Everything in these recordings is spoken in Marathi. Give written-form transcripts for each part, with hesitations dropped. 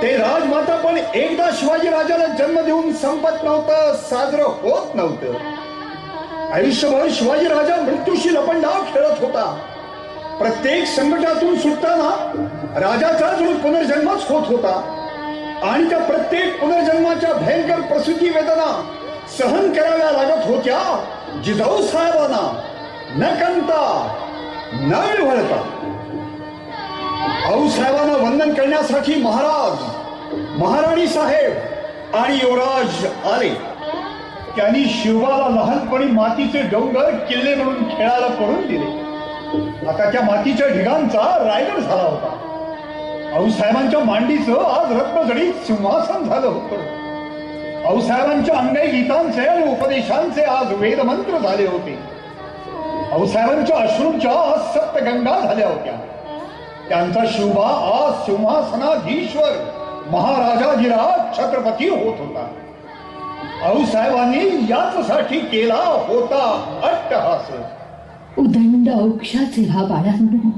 ते राजमाता पण एकदा शिवाजी राजाला जन्म देऊन संपत नव्हतं, साजरं होत नव्हतं. आयुष्यभर शिवाजी राजा मृत्यूशी लपंडाव खेळत होता. प्रत्येक संकटातून सुटताना राजाचा जणू पुनर्जन्मच होत होता आणि त्या प्रत्येक पुनर्जन्माच्या भयंकर प्रसूती वेदना सहन कराव्या लागत होत्या जिजाऊ साहेबांना. न कंता न विव्हळता आऊसाहेबांना वंदन करण्यासाठी महाराज, महाराणी साहेब आणि युवराज आले. त्यांनी शिवबाला लहानपणी मातीचे डोंगर किल्ले म्हणून खेळायला पडून दिले. आता त्या मातीच्या ढिगांचा रायगड झाला होता. आऊसाहेबांच्या मांडीचं आज रत्नजडीत सिंहासन झालं होतं. आऊसाहेबांच्या अंगाई गीतांचे आणि उपदेशांचे आज वेदमंत्र झाले होते. आऊसाहेबांच्या अश्रूंच्या आज सप्तगंगा झाल्या होत्या. त्यांचा शिवबा आज सिंहासनाधीश्वर महाराजाधिराज छत्रपती होत होता. आऊसाहेबांनी याचसाठी केला होता अट्टहास. उदंड औक्षाचे व्हा बाळांनो,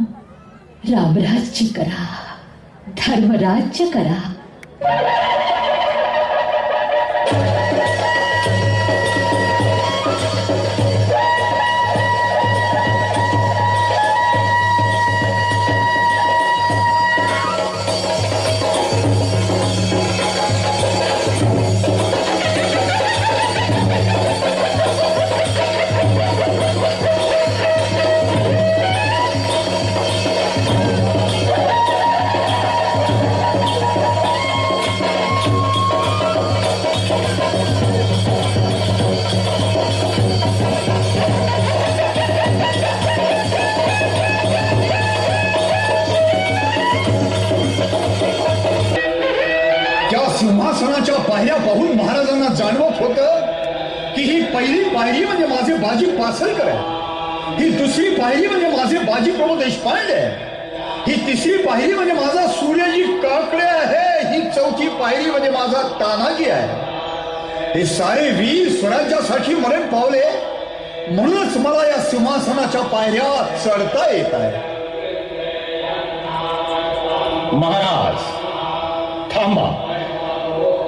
रामराज्य करा, धर्मराज्य करा. सिंहासनाच्या पायऱ्या पाहून महाराजांना जाणवत होतं की ही पहिली पायरी म्हणजे माझे बाजी पासळकर आहे, ही दुसरी पायरी म्हणजे माझे बाजी प्रभू देशपांडे आहे, ही तिसरी पायरी म्हणजे माझा सूर्यजी काकडे आहे, ही चौथी पायरी म्हणजे माझा तानाजी आहे. हे सारे वीर स्वराज्यासाठी मरण पावले, म्हणूनच मला या सिंहासनाच्या पायऱ्या चढता येत आहे. महाराज थांबा,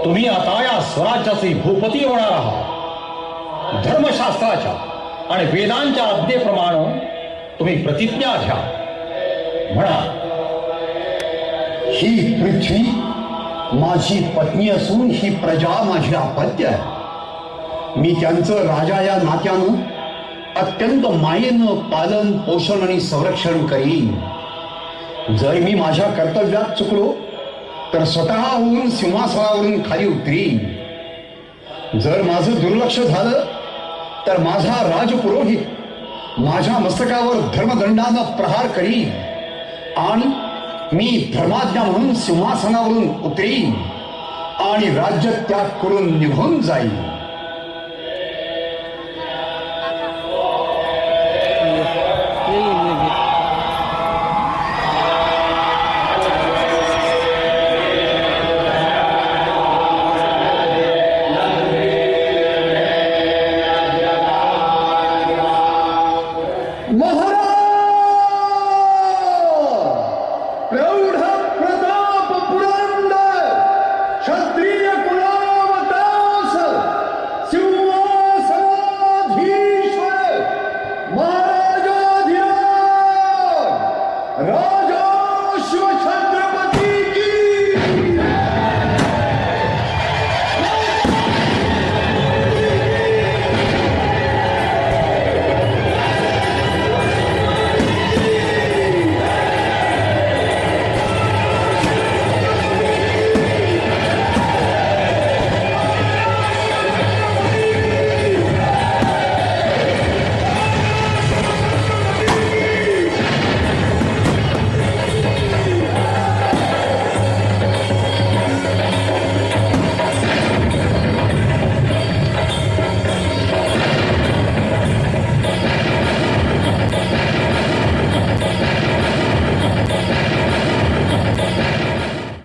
तुम्ही आता या स्वराज्याचे भूपती होणार आहात. धर्मशास्त्राच्या आणि वेदांच्या आज्ञेप्रमाणे तुम्ही प्रतिज्ञा घ्या. म्हणा. ही पृथ्वी माझी पत्नी असून ही प्रजा माझी अपत्य आहे. मी त्यांचं राजा या नात्यानं अत्यंत मायेनं पालन, पोषण आणि संरक्षण करीन. जर मी माझ्या कर्तव्यात चुकलो तर स्वतःहून सिंहासनावरून खाली उतरीन. जर माझं दुर्लक्ष झालं तर माझा राजपुरोहित माझ्या मस्तकावर धर्मदंडानं प्रहार करीन आणि मी धर्माज्ञा म्हणून सिंहासनावरून उतरीन आणि राज्य त्याग करून निघून जाईन.